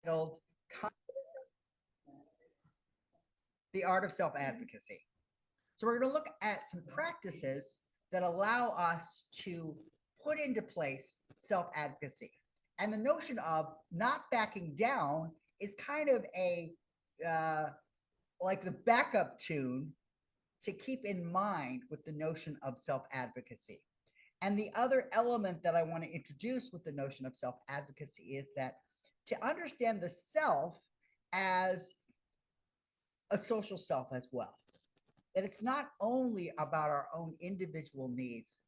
titled The Art of Self-Advocacy. So we're going to look at some practices that allow us to put into place self-advocacy. And the notion of not backing down is kind of a like the backup tune to keep in mind with the notion of self-advocacy. And the other element that I want to introduce with the notion of self-advocacy is that to understand the self as a social self as well. That it's not only about our own individual needs,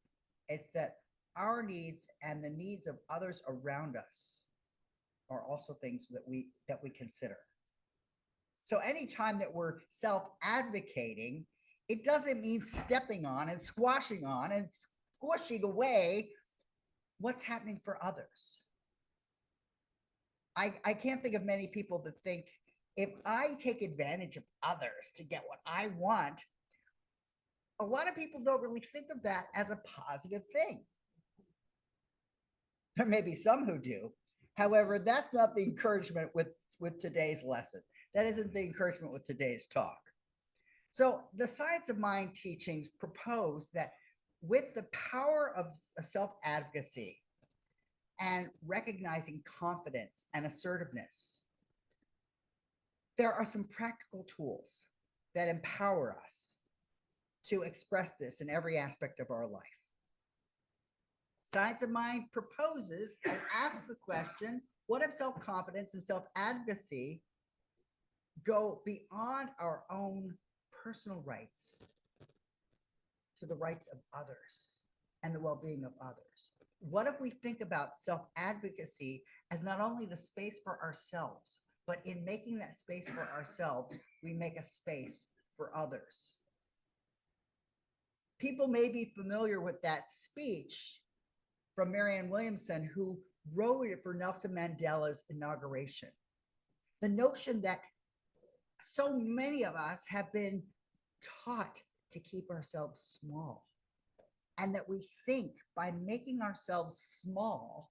it's that our needs and the needs of others around us are also things that we consider. So anytime that we're self-advocating, it doesn't mean stepping on and squashing on and squishing away what's happening for others. I can't think of many people that think if I take advantage of others to get what I want, a lot of people don't really think of that as a positive thing. There may be some who do. However, that's not the encouragement with today's lesson. That isn't the encouragement with today's talk. So the Science of Mind teachings propose that with the power of self-advocacy and recognizing confidence and assertiveness, there are some practical tools that empower us to express this in every aspect of our life. Science of Mind proposes and asks the question, what if self-confidence and self-advocacy go beyond our own personal rights to the rights of others and the well-being of others? What if we think about self-advocacy as not only the space for ourselves, but in making that space for ourselves, we make a space for others? People may be familiar with that speech from Marianne Williamson, who wrote it for Nelson Mandela's inauguration. The notion that so many of us have been taught to keep ourselves small, and that we think by making ourselves small,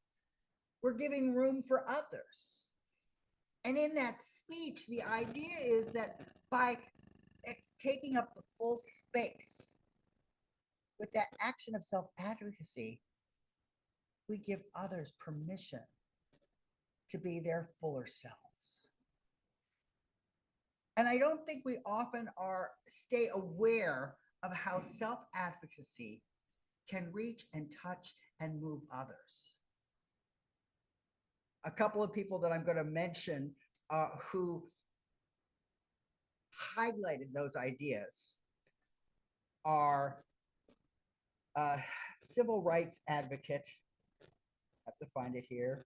we're giving room for others. And in that speech, the idea is that by taking up the full space with that action of self-advocacy, we give others permission to be their fuller selves. And I don't think we often stay aware of how self-advocacy can reach and touch and move others. A couple of people that I'm going to mention who highlighted those ideas are a civil rights advocate. I have to find it here.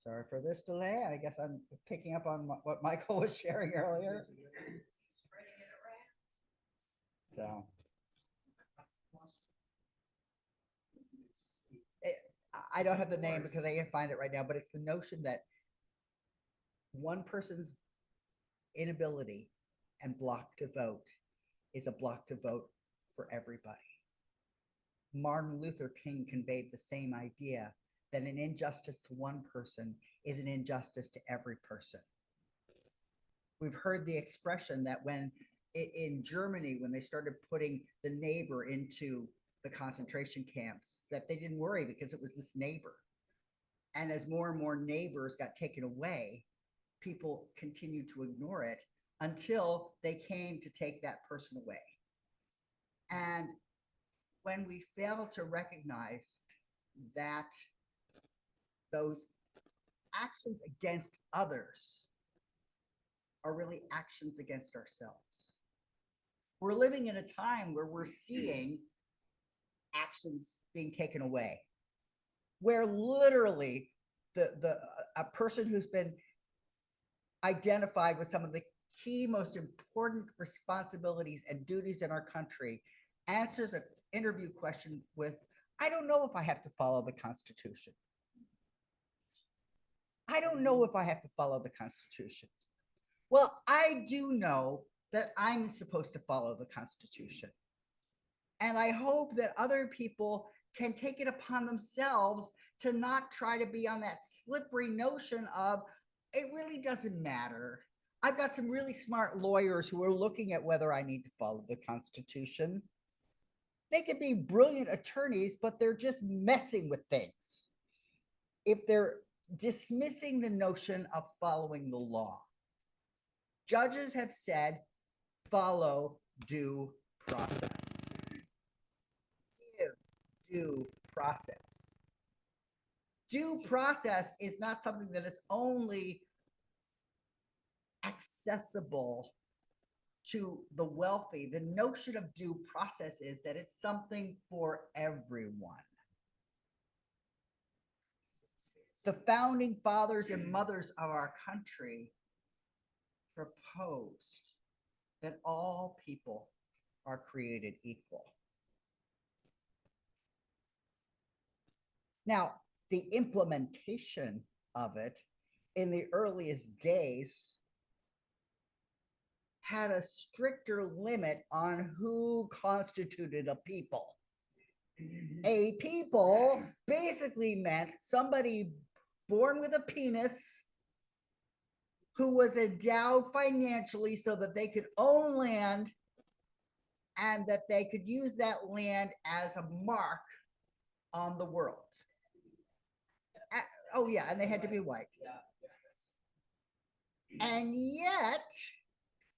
Sorry for this delay. I guess I'm picking up on what Michael was sharing earlier. So I don't have the name because I can't find it right now, but it's the notion that one person's inability and block to vote is a block to vote for everybody. Martin Luther King conveyed the same idea, that an injustice to one person is an injustice to every person. We've heard the expression that when in Germany, when they started putting the neighbor into the concentration camps, that they didn't worry because it was this neighbor. And as more and more neighbors got taken away, people continued to ignore it until they came to take that person away. And when we fail to recognize that those actions against others are really actions against ourselves. We're living in a time where we're seeing actions being taken away, where literally a person who's been identified with some of the key, most important responsibilities and duties in our country answers an interview question with, I don't know if I have to follow the Constitution. I don't know if I have to follow the Constitution. Well, I do know that I'm supposed to follow the Constitution. And I hope that other people can take it upon themselves to not try to be on that slippery notion of, it really doesn't matter. I've got some really smart lawyers who are looking at whether I need to follow the Constitution. They could be brilliant attorneys, but they're just messing with things if they're dismissing the notion of following the law. Judges have said, follow due process. Give due process. Due process is not something that is only accessible to the wealthy. The notion of due process is that it's something for everyone. The founding fathers and mothers of our country proposed that all people are created equal. Now, the implementation of it in the earliest days had a stricter limit on who constituted a people. A people basically meant somebody born with a penis who was endowed financially so that they could own land and that they could use that land as a mark on the world. Oh yeah, and they had to be white. And yet,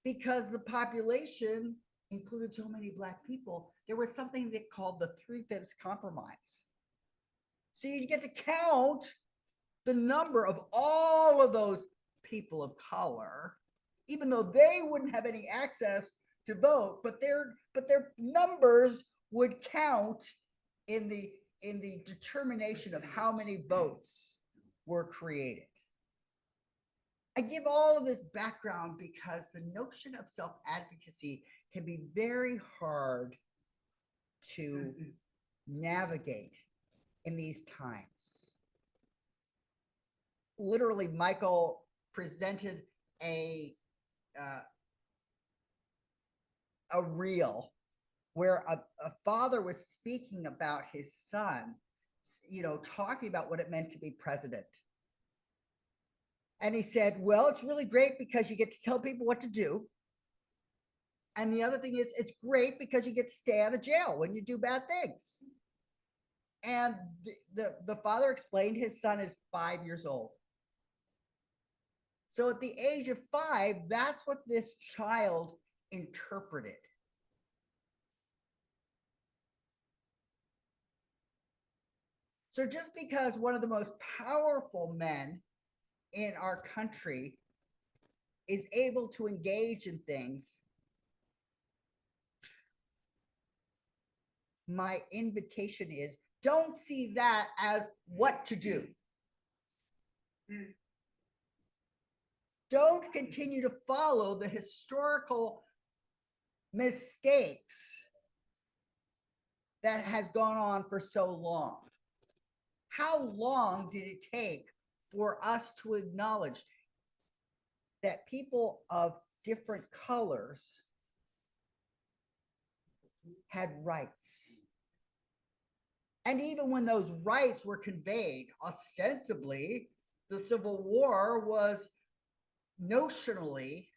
because the population included so many Black people, there was something that called the 3/5 compromise. So you get to count the number of all of those people of color, even though they wouldn't have any access to vote, but their numbers would count in the determination of how many votes were created. I give all of this background because the notion of self-advocacy can be very hard to navigate in these times. Literally, Michael presented a reel where a father was speaking about his son, talking about what it meant to be president. And he said, well, it's really great because you get to tell people what to do. And the other thing is, it's great because you get to stay out of jail when you do bad things. And the father explained his son is 5 years old. So at the age of 5, that's what this child interpreted. So just because one of the most powerful men in our country is able to engage in things, my invitation is, don't see that as what to do. Don't continue to follow the historical mistakes that has gone on for so long. How long did it take for us to acknowledge that people of different colors had rights? And even when those rights were conveyed, ostensibly, the Civil War was notionally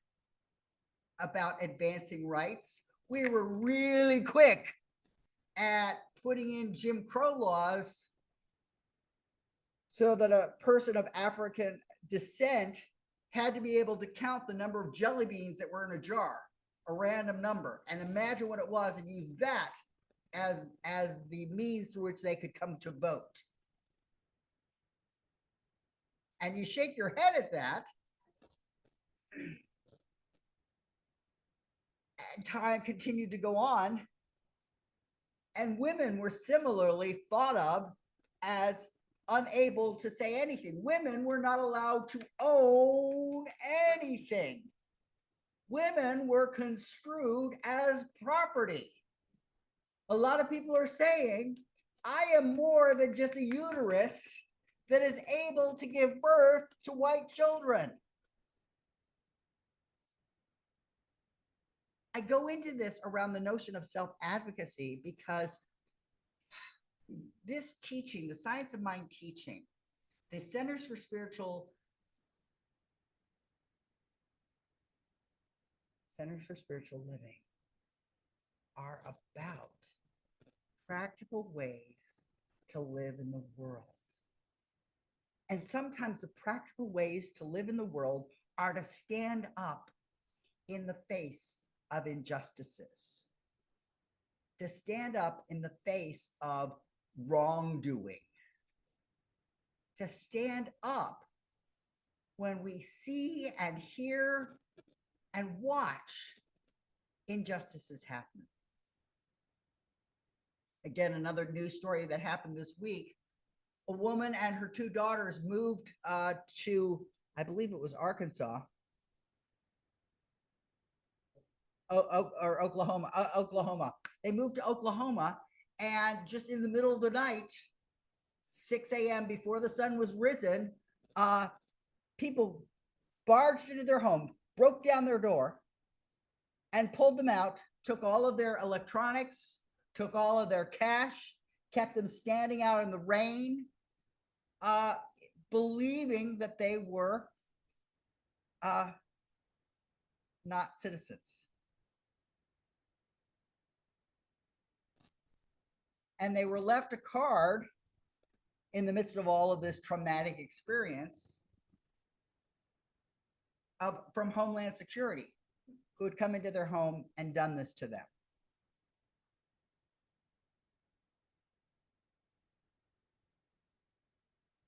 about advancing rights. We were really quick at putting in Jim Crow laws so that a person of African descent had to be able to count the number of jelly beans that were in a jar, a random number, and imagine what it was and use that as the means through which they could come to vote. And you shake your head at that. And time continued to go on. And women were similarly thought of as unable to say anything. Women were not allowed to own anything. women were construed as property. A lot of people are saying, I am more than just a uterus that is able to give birth to white children. I go into this around the notion of self-advocacy because this teaching, the science of mind teaching, the Centers for Spiritual Living are about practical ways to live in the world. And sometimes the practical ways to live in the world are to stand up in the face of injustices, to stand up in the face of wrongdoing, to stand up when we see and hear and watch injustices happen. Again, another news story that happened this week. A woman and her two daughters moved to, I believe it was Arkansas, or Oklahoma. They moved to Oklahoma, and just in the middle of the night, 6 a.m. before the sun was risen, people barged into their home, broke down their door, and pulled them out, took all of their electronics, took all of their cash, kept them standing out in the rain, believing that they were not citizens. And they were left a card in the midst of all of this traumatic experience from Homeland Security, who had come into their home and done this to them.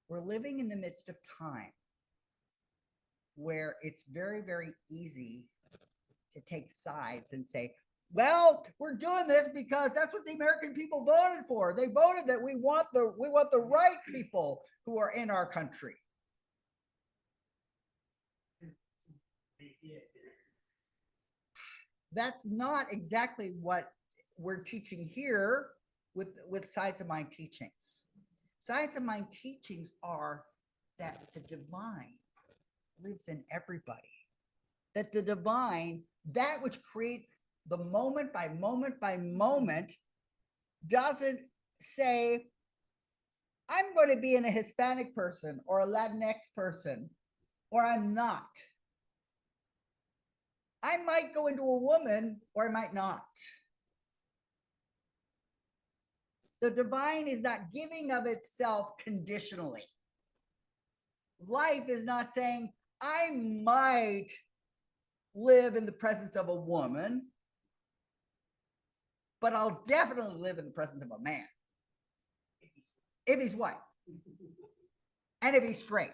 We're living in the midst of time where it's very, very easy to take sides and say, well, we're doing this because that's what the American people voted for. They voted that we want the right people who are in our country. That's not exactly what we're teaching here with Science of Mind teachings. Science of Mind teachings are that the divine lives in everybody. That the divine, that which creates the moment by moment by moment, doesn't say, I'm going to be in a Hispanic person or a Latinx person, or I'm not. I might go into a woman or I might not. The divine is not giving of itself conditionally. Life is not saying, I might live in the presence of a woman, but I'll definitely live in the presence of a man. If he's white. And if he's straight.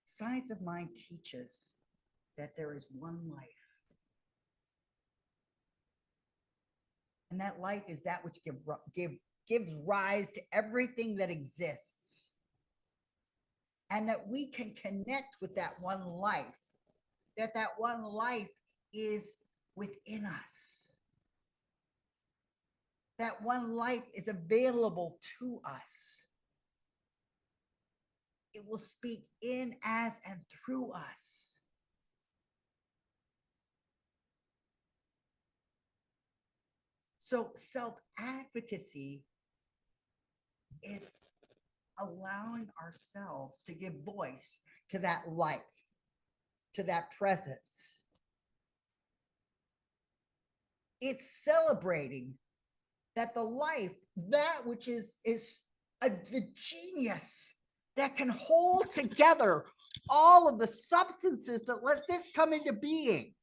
Science of Mind teaches that there is one life. And that life is that which gives rise to everything that exists. And that we can connect with that one life. That one life is within us. That one life is available to us. It will speak in, as, and through us. So self-advocacy is allowing ourselves to give voice to that life, to that presence. It's celebrating that the life, that which is the genius that can hold together all of the substances that let this come into being.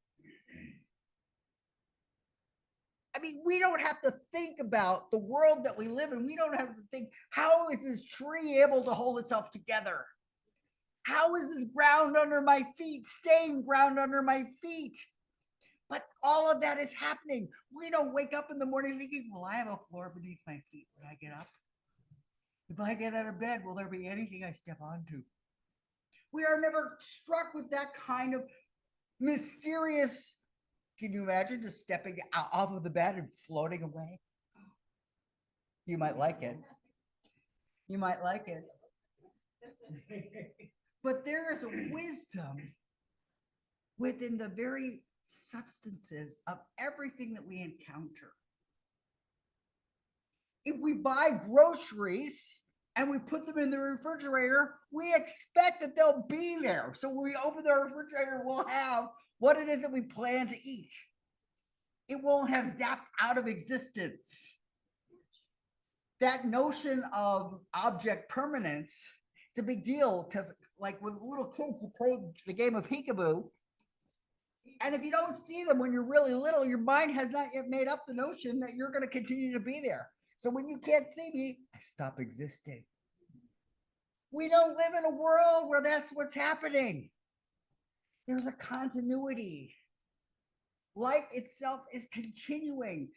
I mean, we don't have to think about the world that we live in. We don't have to think, how is this tree able to hold itself together? How is this ground under my feet staying ground under my feet? But all of that is happening. We don't wake up in the morning thinking, well, I have a floor beneath my feet when I get up. If I get out of bed, will there be anything I step onto? We are never struck with that kind of mysterious. Can you imagine just stepping off of the bed and floating away? You might like it. You might like it. But there is a wisdom within the very substances of everything that we encounter. If we buy groceries and we put them in the refrigerator, we expect that they'll be there. So when we open the refrigerator, we'll have what it is that we plan to eat. It won't have zapped out of existence. That notion of object permanence, it's a big deal because, like with little kids, you play the game of peekaboo. And if you don't see them when you're really little, your mind has not yet made up the notion that you're going to continue to be there. So when you can't see me, I stop existing. We don't live in a world where that's what's happening. There's a continuity. Life itself is continuing,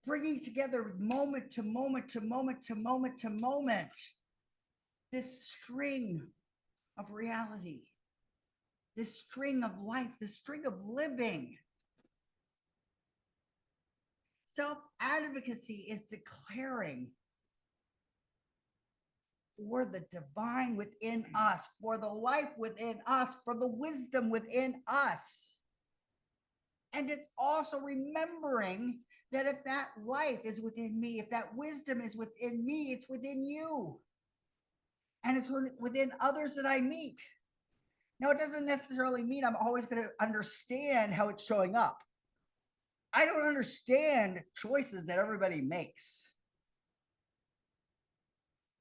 bringing together moment to moment to moment to moment to moment, this string of reality, this string of life, this string of living. Self-advocacy is declaring for the divine within us, for the life within us, for the wisdom within us. And it's also remembering that if that life is within me, if that wisdom is within me, it's within you. And it's within others that I meet. Now, it doesn't necessarily mean I'm always going to understand how it's showing up. I don't understand choices that everybody makes.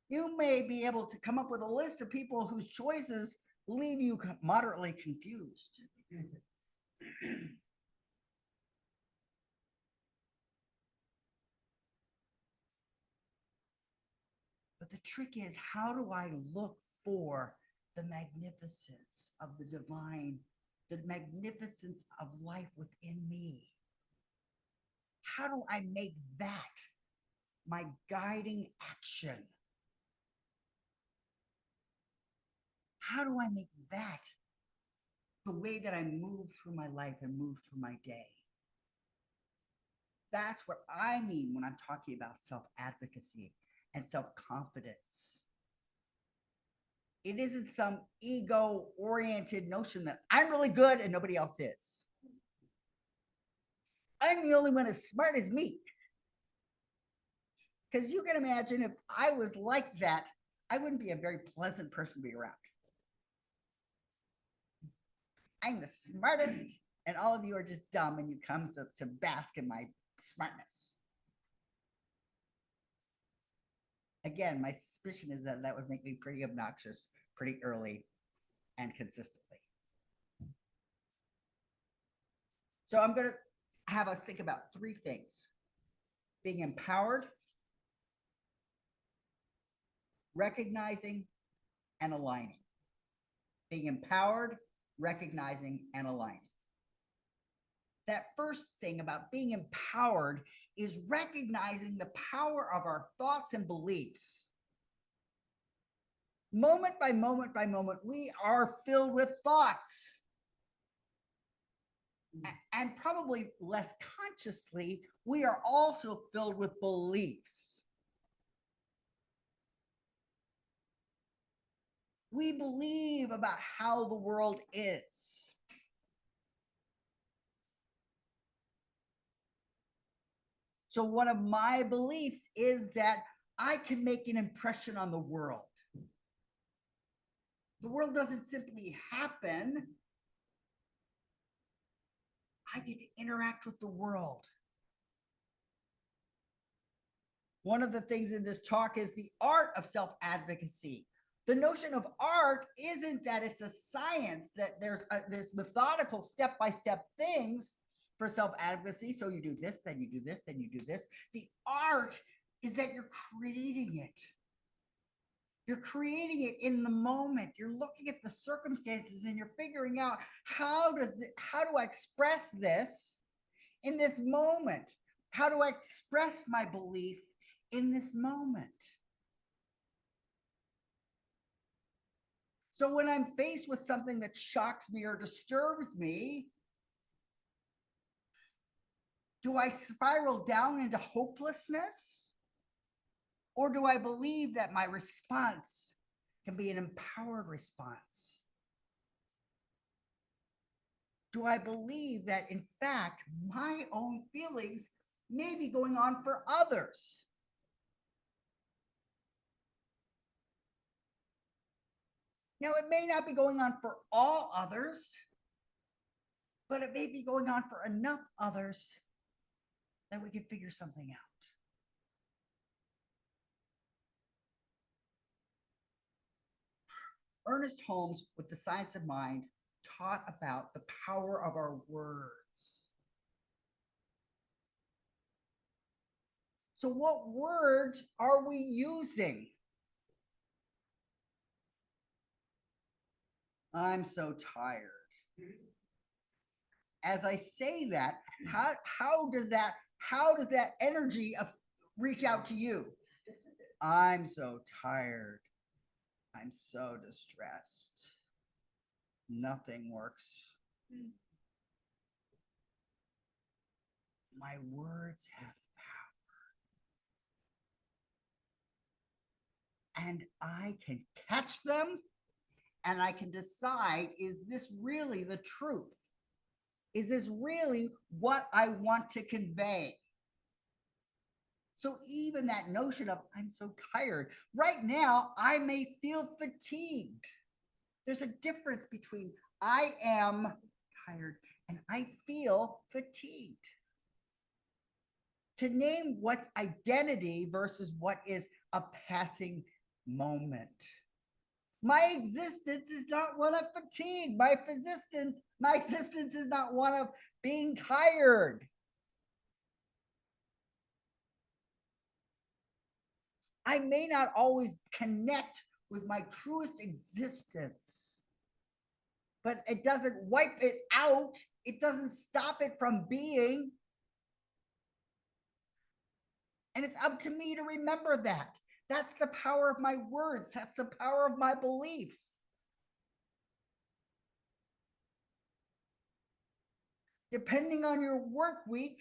You may be able to come up with a list of people whose choices leave you moderately confused. But the trick is, how do I look for the magnificence of the divine, the magnificence of life within me? How do I make that my guiding action? How do I make that the way that I move through my life and move through my day? That's what I mean when I'm talking about self-advocacy and self-confidence. It isn't some ego-oriented notion that I'm really good and nobody else is. I'm the only one as smart as me. Because you can imagine if I was like that, I wouldn't be a very pleasant person to be around. I'm the smartest, and all of you are just dumb, and you come to bask in my smartness. Again, my suspicion is that that would make me pretty obnoxious pretty early and consistently. So I'm going to have us think about three things: being empowered, recognizing, and aligning. Being empowered, recognizing, and aligning. That first thing about being empowered is recognizing the power of our thoughts and beliefs. Moment by moment by moment, we are filled with thoughts. And probably less consciously, we are also filled with beliefs. We believe about how the world is. So one of my beliefs is that I can make an impression on the world. The world doesn't simply happen. I get to interact with the world. One of the things in this talk is the art of self-advocacy. The notion of art isn't that it's a science, that there's this methodical step-by-step things for self-advocacy. So you do this, then you do this, then you do this. The art is that you're creating it. You're creating it in the moment. You're looking at the circumstances and you're figuring out how do I express this in this moment? How do I express my belief in this moment? So when I'm faced with something that shocks me or disturbs me, do I spiral down into hopelessness? Or do I believe that my response can be an empowered response? Do I believe that, in fact, my own feelings may be going on for others? Now, it may not be going on for all others, but it may be going on for enough others that we can figure something out. Ernest Holmes, with The Science of Mind, taught about the power of our words. So what words are we using? I'm so tired. As I say that, how does that energy reach out to you? I'm so tired. I'm so distressed. Nothing works. My words have power. And I can catch them, and I can decide, is this really the truth? Is this really what I want to convey? So even that notion of I'm so tired, right now, I may feel fatigued. There's a difference between I am tired and I feel fatigued. To name what's identity versus what is a passing moment. My existence is not one of fatigue. My existence is not one of being tired. I may not always connect with my truest existence, but it doesn't wipe it out. It doesn't stop it from being. And it's up to me to remember that. That's the power of my words. That's the power of my beliefs. Depending on your work week,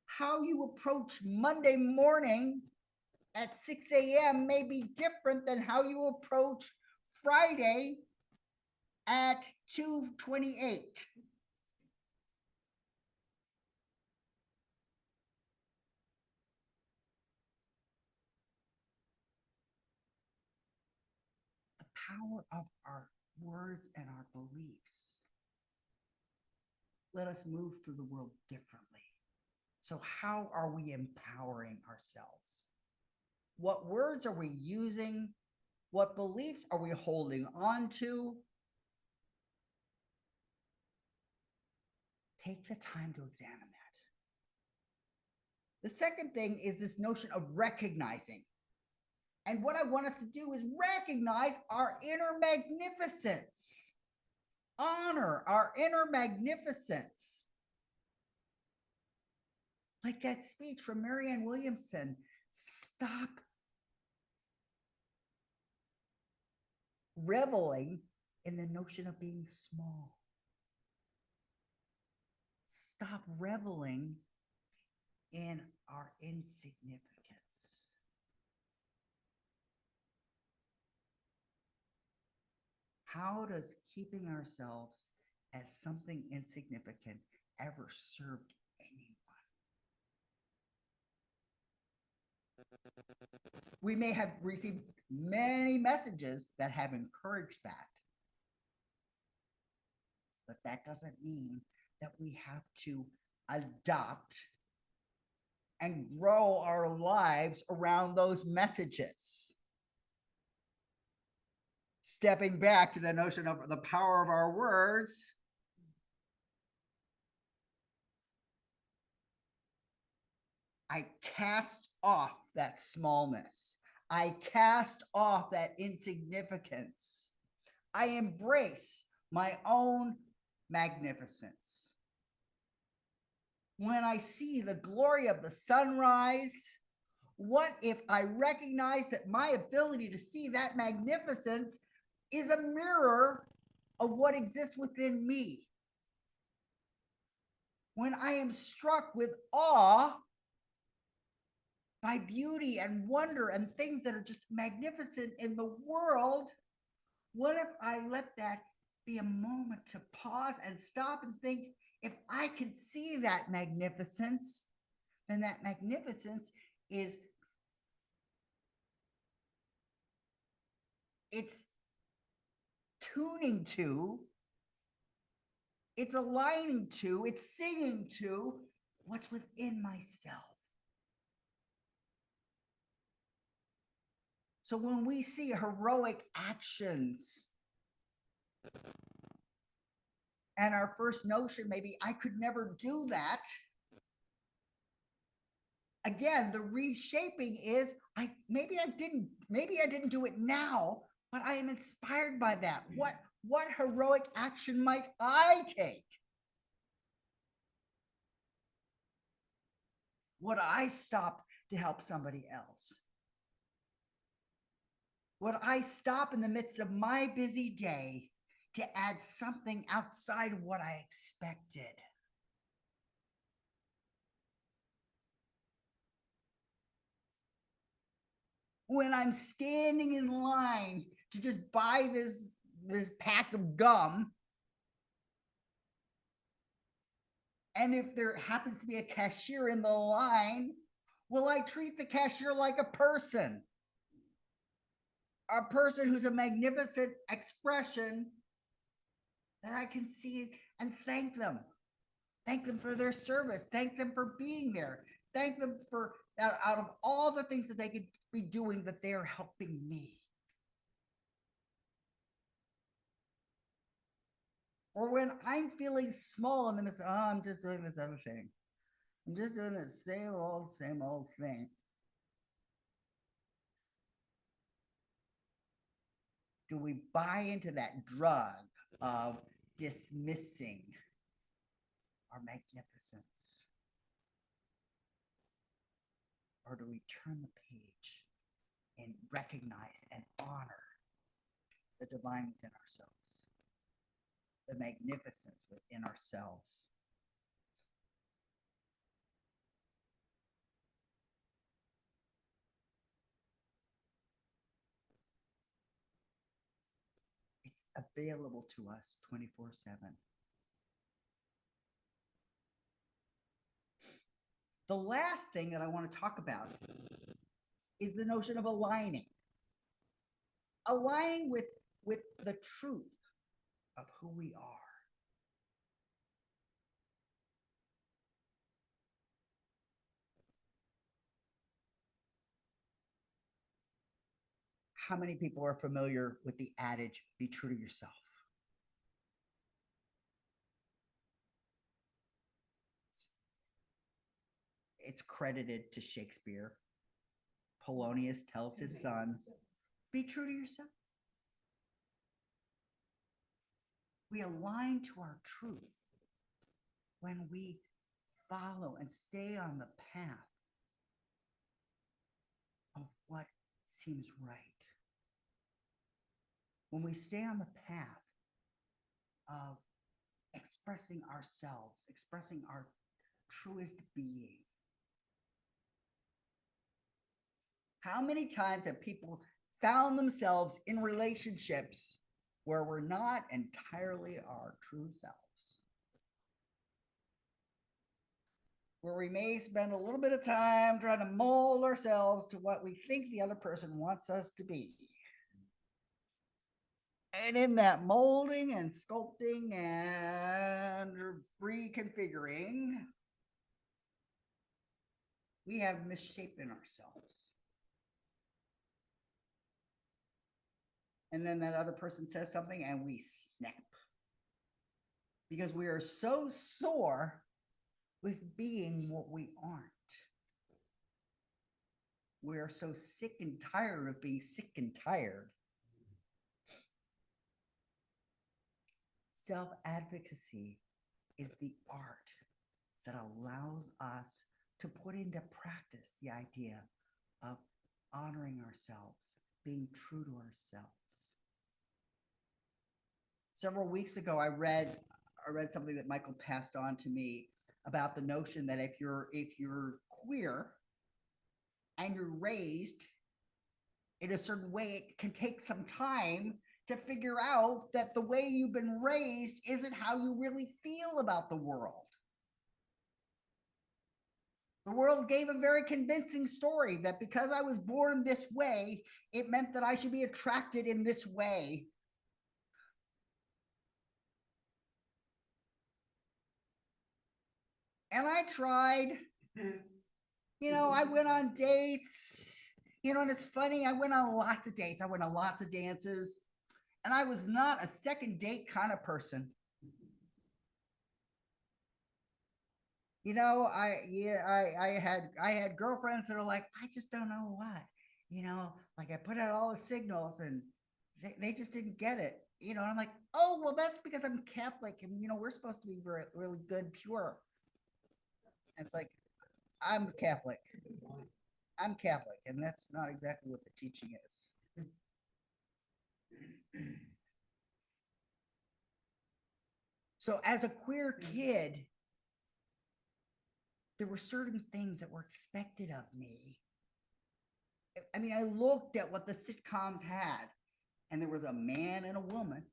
how you approach Monday morning at 6 a.m. may be different than how you approach Friday at 2:28. The power of our words and our beliefs let us move through the world differently. So how are we empowering ourselves? What words are we using? What beliefs are we holding on to? Take the time to examine that. The second thing is this notion of recognizing. And what I want us to do is recognize our inner magnificence. Honor our inner magnificence. Like that speech from Marianne Williamson, stop reveling in the notion of being small. Stop reveling in our insignificance. How does keeping ourselves as something insignificant ever served anyone? We may have received many messages that have encouraged that, but that doesn't mean that we have to adopt and grow our lives around those messages. Stepping back to the notion of the power of our words, I cast off that smallness. I cast off that insignificance. I embrace my own magnificence. When I see the glory of the sunrise, what if I recognize that my ability to see that magnificence is a mirror of what exists within me. When I am struck with awe by beauty and wonder and things that are just magnificent in the world, what if I let that be a moment to pause and stop and think, if I can see that magnificence, then that magnificence is, it's tuning to, it's aligning to, it's singing to what's within myself. So when we see heroic actions, and our first notion, maybe I could never do that. Again, the reshaping is, maybe I didn't do it now, but I am inspired by that. What heroic action might I take? Would I stop to help somebody else? Would I stop in the midst of my busy day to add something outside of what I expected? When I'm standing in line to just buy this pack of gum, and if there happens to be a cashier in the line, will I treat the cashier like a person who's a magnificent expression that I can see and thank them for their service, thank them for being there, thank them for, out of all the things that they could be doing, that they're helping me? Or when I'm feeling small in the midst, I'm just doing this other thing, I'm just doing the same old thing. Do we buy into that drug of dismissing our magnificence? Or do we turn the page and recognize and honor the divine within ourselves, the magnificence within ourselves? It's available to us 24/7. The last thing that I want to talk about is the notion of aligning with the truth of who we are. How many people are familiar with the adage, be true to yourself? It's credited to Shakespeare. Polonius tells his son, be true to yourself. We align to our truth when we follow and stay on the path of what seems right. When we stay on the path of expressing ourselves, expressing our truest being. How many times have people found themselves in relationships where we're not entirely our true selves? Where we may spend a little bit of time trying to mold ourselves to what we think the other person wants us to be. And in that molding and sculpting and reconfiguring, we have misshapen ourselves. And then that other person says something and we snap. Because we are so sore with being what we aren't. We are so sick and tired of being sick and tired. Self-advocacy is the art that allows us to put into practice the idea of honoring ourselves, being true to ourselves. several weeks ago, I read something that Michael passed on to me about the notion that if you're queer and you're raised in a certain way, it can take some time to figure out that the way you've been raised isn't how you really feel about the world. The world gave a very convincing story that because I was born this way, it meant that I should be attracted in this way. And I tried, I went on dates, and it's funny, I went on lots of dates. I went on lots of dances, and I was not a second date kind of person. I had girlfriends that are like, I just don't know what, like I put out all the signals and they just didn't get it. I'm like, oh, well, that's because I'm Catholic and, we're supposed to be very, really good, pure. And it's like, I'm Catholic. And that's not exactly what the teaching is. So as a queer kid, there were certain things that were expected of me. I mean, I looked at what the sitcoms had, and there was a man and a woman.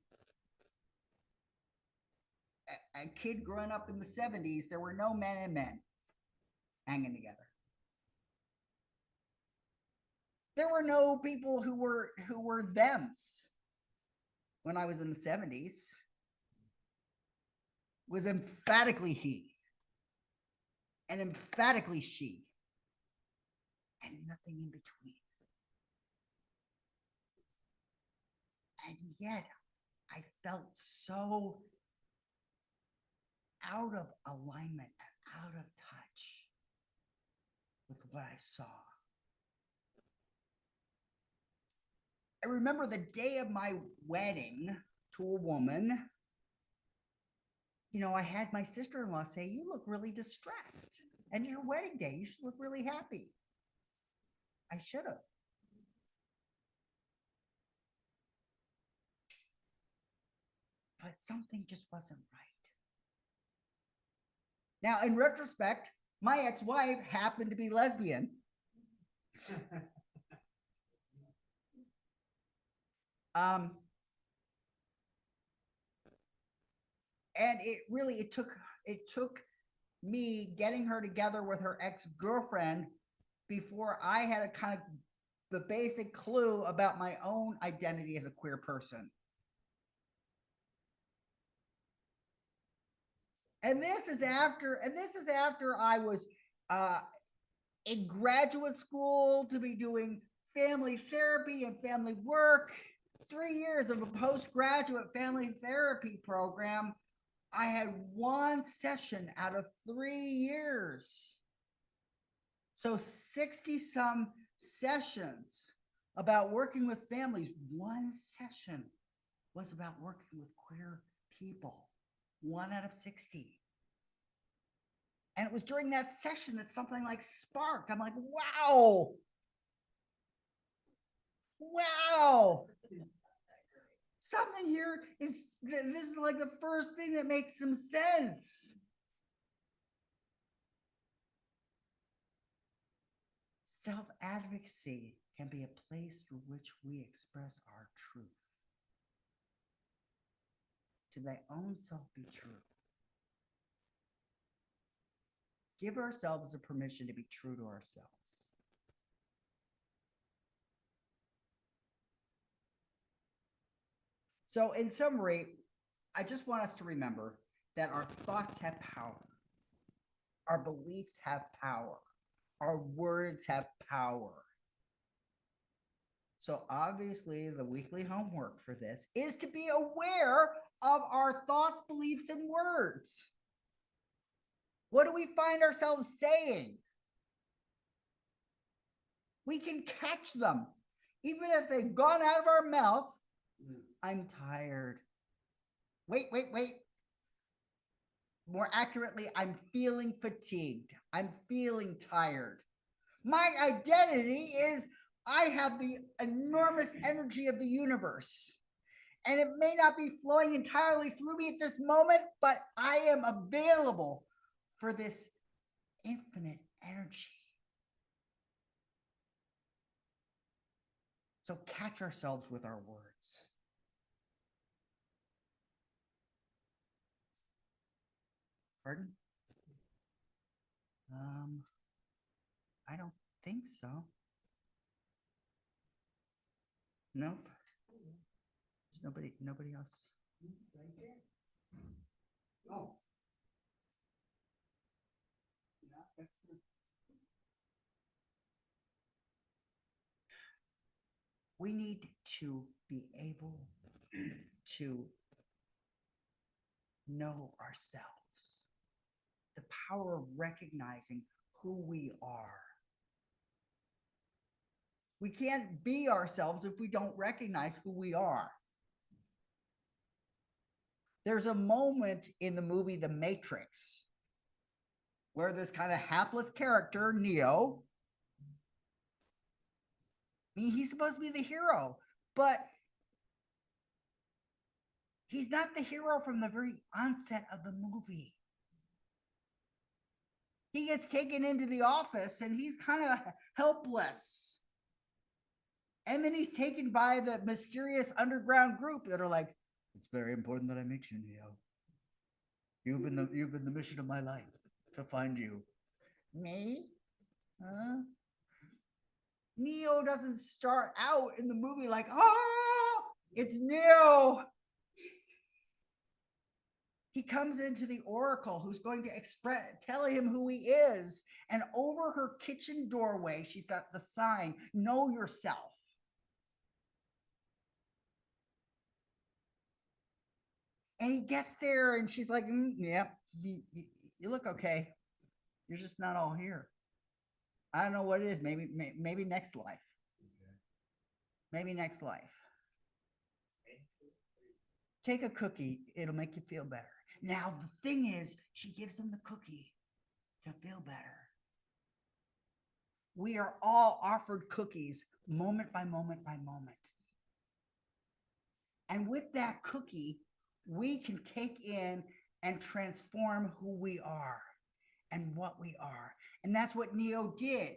A kid growing up in the 70s, there were no men and men hanging together. There were no people who were thems. When I was in the 70s, was emphatically he and emphatically she, and nothing in between. And yet I felt so out of alignment and out of touch with what I saw. I remember the day of my wedding to a woman. I had my sister-in-law say, you look really distressed. And your wedding day, you should look really happy. I should have. But something just wasn't right. Now, in retrospect, my ex-wife happened to be lesbian. And it took me getting her together with her ex-girlfriend before I had a kind of the basic clue about my own identity as a queer person. And this is after I was in graduate school to be doing family therapy and family work. 3 years of a postgraduate family therapy program. I had one session out of 3 years. So 60 some sessions about working with families. One session was about working with queer people. 1 out of 60. And it was during that session that something like sparked. I'm like, wow. Something here this is like the first thing that makes some sense. Self-advocacy can be a place through which we express our truth. To thy own self be true. Give ourselves the permission to be true to ourselves. So in summary, I just want us to remember that our thoughts have power. Our beliefs have power. Our words have power. So obviously the weekly homework for this is to be aware of our thoughts, beliefs, and words. What do we find ourselves saying? We can catch them. Even as they've gone out of our mouth. I'm tired. Wait. More accurately, I'm feeling fatigued. I'm feeling tired. My identity is I have the enormous energy of the universe. And it may not be flowing entirely through me at this moment, but I am available for this infinite energy. So catch ourselves with our words. Pardon? I don't think so. Nope. There's nobody else. Oh. We need to be able to know ourselves, the power of recognizing who we are. We can't be ourselves if we don't recognize who we are. There's a moment in the movie The Matrix where this kind of hapless character, Neo, I mean, he's supposed to be the hero, but he's not the hero from the very onset of the movie. He gets taken into the office and he's kind of helpless. And then he's taken by the mysterious underground group that are like, it's very important that I meet you, Neo. You've been the mission of my life to find you. Me? Huh? Neo doesn't start out in the movie like, oh, it's Neo. He comes into the Oracle who's going to tell him who he is. And over her kitchen doorway, she's got the sign, know yourself. And he gets there and she's like, yeah, you look okay. You're just not all here. I don't know what it is. Maybe next life. Maybe next life. Take a cookie. It'll make you feel better. Now, the thing is, she gives him the cookie to feel better. We are all offered cookies moment by moment by moment. And with that cookie, we can take in and transform who we are and what we are. And that's what Neo did.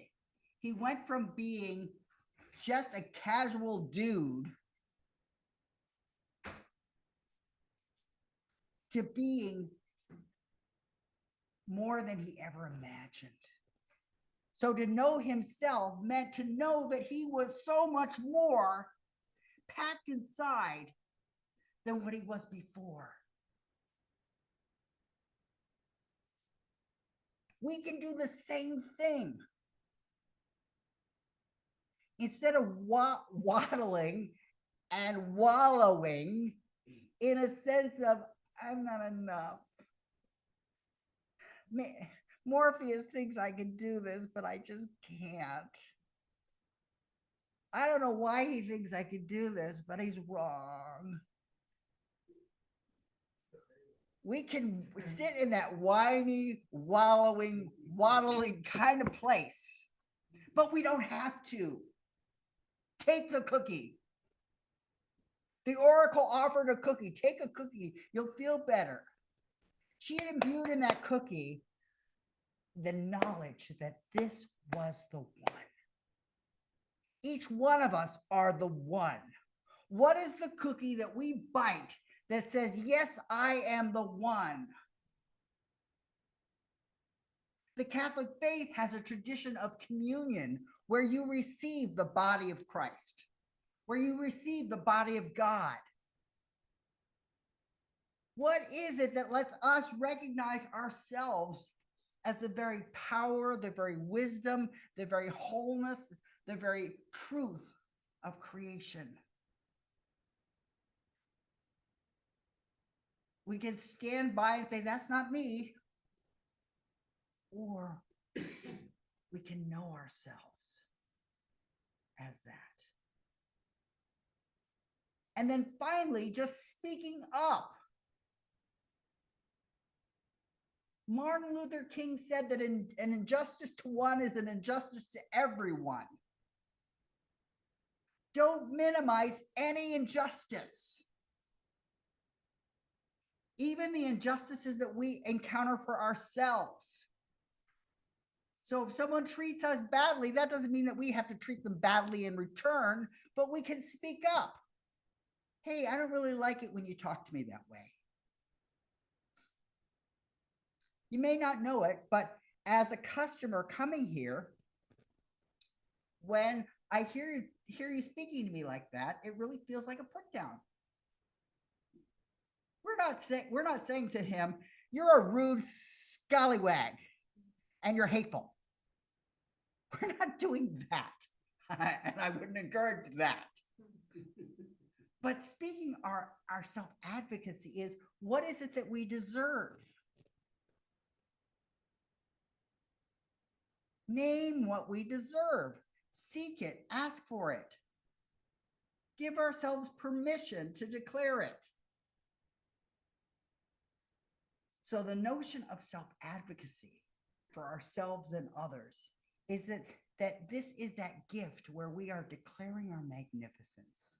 He went from being just a casual dude to being more than he ever imagined. So to know himself meant to know that he was so much more packed inside than what he was before. We can do the same thing. Instead of waddling and wallowing in a sense of, I'm not enough. Morpheus thinks I can do this, but I just can't. I don't know why he thinks I can do this, but he's wrong. We can sit in that whiny, wallowing, waddling kind of place, but we don't have to. Take the cookie. The Oracle offered a cookie. Take a cookie. You'll feel better. She had imbued in that cookie the knowledge that this was the one. Each one of us are the one. What is the cookie that we bite that says, yes, I am the one? The Catholic faith has a tradition of communion where you receive the body of Christ, where you receive the body of God. What is it that lets us recognize ourselves as the very power, the very wisdom, the very wholeness, the very truth of creation? We can stand by and say, that's not me. Or we can know ourselves as that. And then finally, just speaking up. Martin Luther King said that an injustice to one is an injustice to everyone. Don't minimize any injustice. even the injustices that we encounter for ourselves. So if someone treats us badly, that doesn't mean that we have to treat them badly in return, but we can speak up. Hey, I don't really like it when you talk to me that way. You may not know it, but as a customer coming here, when I hear you speaking to me like that, it really feels like a put down. We're not saying to him, you're a rude scallywag and you're hateful. We're not doing that. And I wouldn't encourage that. But speaking our self-advocacy is, what is it that we deserve? Name what we deserve. Seek it. Ask for it. Give ourselves permission to declare it. So the notion of self-advocacy for ourselves and others is that this is that gift where we are declaring our magnificence.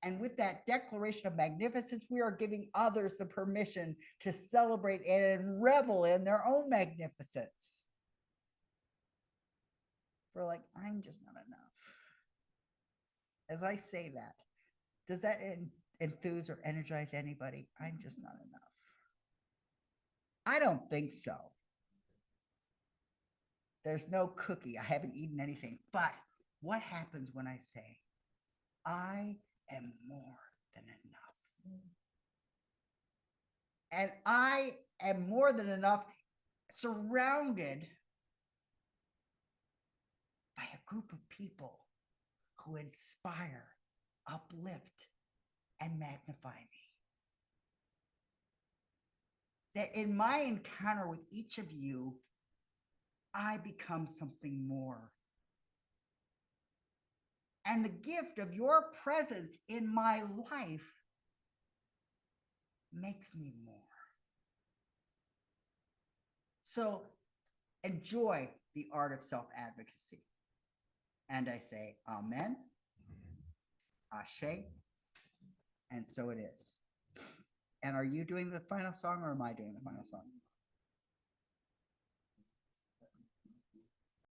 And with that declaration of magnificence, we are giving others the permission to celebrate and revel in their own magnificence. We're like, I'm just not enough. As I say that, does that enthuse or energize anybody? I'm just not enough. I don't think so. There's no cookie. I haven't eaten anything. But what happens when I say, I am more than enough? And I am more than enough, surrounded by a group of people who inspire, uplift, and magnify me. That in my encounter with each of you, I become something more. And the gift of your presence in my life makes me more. So enjoy the art of self-advocacy. And I say, Amen, Ashe, and so it is. And are you doing the final song or am I doing the final song?